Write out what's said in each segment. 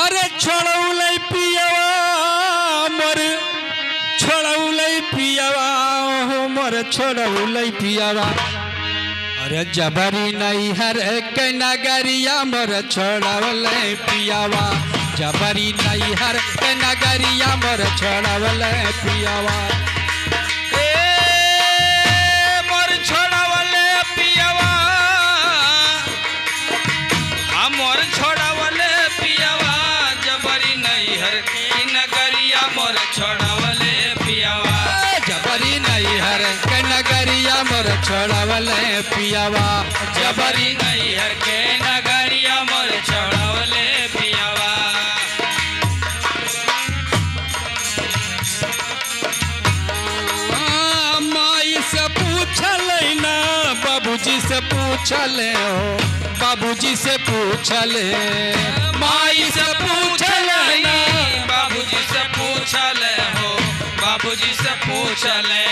अरे छोड़ौलै पियवा मोर छोड़ौलै पियवा हो मोर छोड़ौलै पियवा अरे जबरी नहीं हर के नगरिया मोर छोड़ौलै पियवा जबरी नहीं हर के नगरिया मोर छोड़ौलै पियवा छोड़वले पियावा जबरी नहीं हर के नगरिया मोर छोड़वले पियावा माई से पूछले ना बाबूजी से पूछले हो बाबूजी से पूछले माई से पूछले ना बाबूजी से पूछले हो बाबूजी से पूछले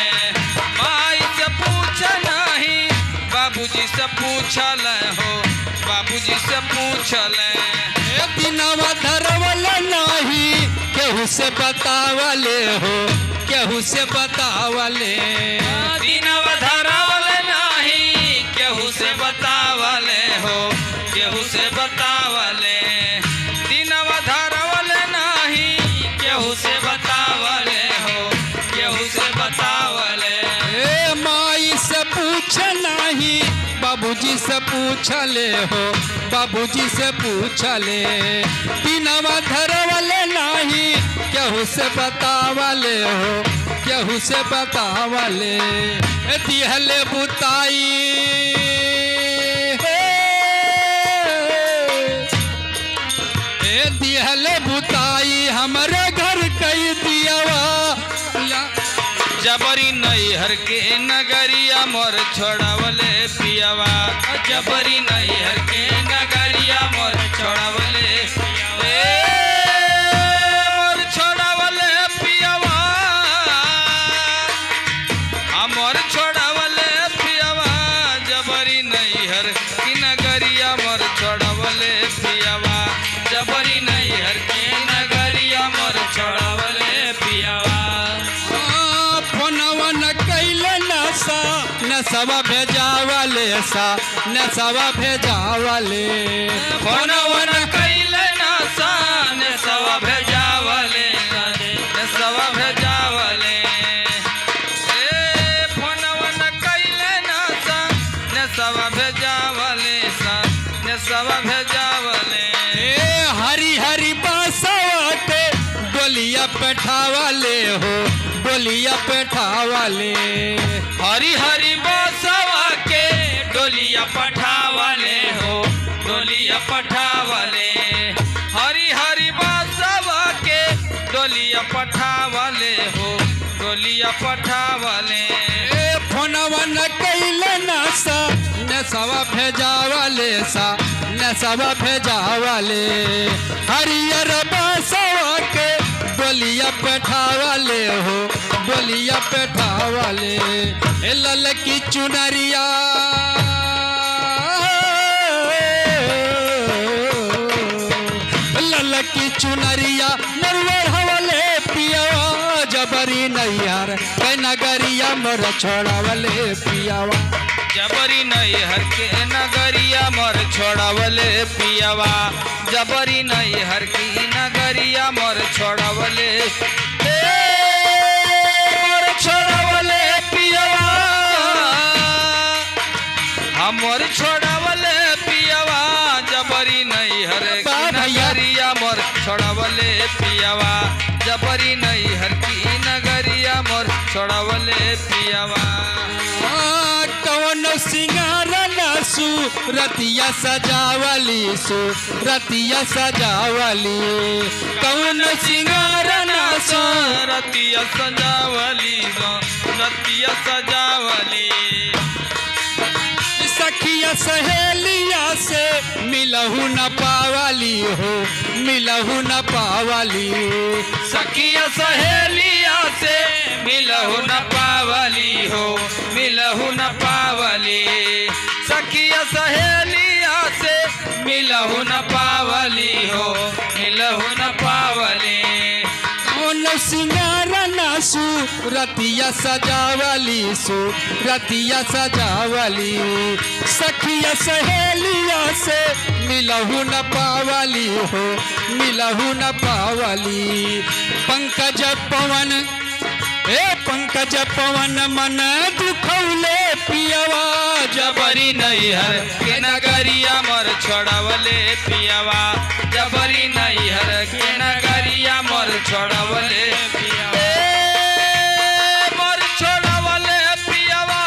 माई से नहीं बाबूजी से पूछल हो बाबूजी से पूछल दिनवा धरवल नहीं केहू से बतावले हो केहू से बतावले दिनवा धरवल नहीं केहू से बतावले हो केहू से बतावले दिनवा धरवल नहीं केहू से बतावले हो केहू से बतावले पूछ नहीं बाबूजी से पूछले हो बाबूजी से पूछले दिनवा धरवले नहीं केहू से बतावले हो केहू से बतावले दिहले बुताई दिहले बुताई हमारे घर कई दियावा जबरी नहीं हर के नगरिया मोर छोड़वले पियावा जबरी नहीं हर के नगरिया मोर छोड़वले मोर छोड़वले पियावा मोर छोड़वले पियावा जबरी नहीं हर की नगरिया मोर छोड़वले पियावा जबरी नहीं हर के नगरिया मोर छोड़वले पियावा नसवा भेजावले सा नसवा भेजावले फोनवन कैले नसा नसवा भेजावले नसवा भेजावले फोनवन कैले नसा नसवा भेजावले सा नसवा भेजावले हरी हरी बासवा के डोलिया बैठावले हो डोलिया बैठावले हरी हरी बासवा के डोलिया पठावले हो डोलिया पठावले हरी हरी बासवा के डोलिया पठावले हो डोलिया पठावले फोनवा न कैले नसा नसवा भेजावले सा नसवा भेजावले हरियर बासवा के डोलिया बैठावले हो डोलिया बैठावले ललकी चुनरिया ललकी चुनरिया नरवर हवले पियावा जबरी नैयार के नगरिया मोर छोड़वले पियावा जबरी नहीं हर के नगरिया मोर छोड़वले पियावा जबरी नहीं हर की नगरिया मोर छोड़वले मोर छोड़वले पियावा मोर छोड़वले पियावा जबरी नहीं हर की नगरिया मोर छोड़वले पियावा जबरी नहीं हर की नगरिया मोर छोड़वले पियावा कौन सिंगार नसु रतिया सजावली सु रतिया सजावली कौन सिंगार नसु रतिया सजावली रतिया सजावली सखिया सहेलिया से मिलहु न पावली हो मिलहु न पावली सखिया सहेलिया से मिलहु न पावली हो मिलहु न पावली सखिया सहेलिया से मिलहु न पावली हो मिलहु सिंगार नासु रतिया सजावली सु रतिया सजावली सखिया सहेलिया से मिलहु न पावली हो मिलहु न पावली पंकज पवन पंकज पवन मन दुखौले पियवा जबरी नैहर के नगरिया मोर छोड़वले पियवा जबरी नैहर के नगरिया मोर छोड़वले पियवा मोर छोड़वले पियवा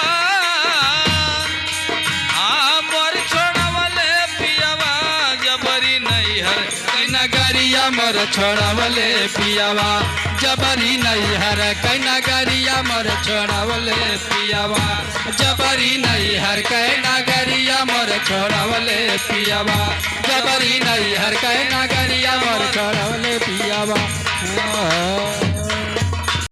मोर छोड़वले पियवा जबरी नैहर के नगरिया मोर छोड़वले पियवा जबरी नैहर कै नगरिया मोर छोड़वले पियवा जबरी नैहर कै नगरिया मोर छोड़वले पियवा जबरी नैहर कै नगरिया मोर छोड़वले पियवा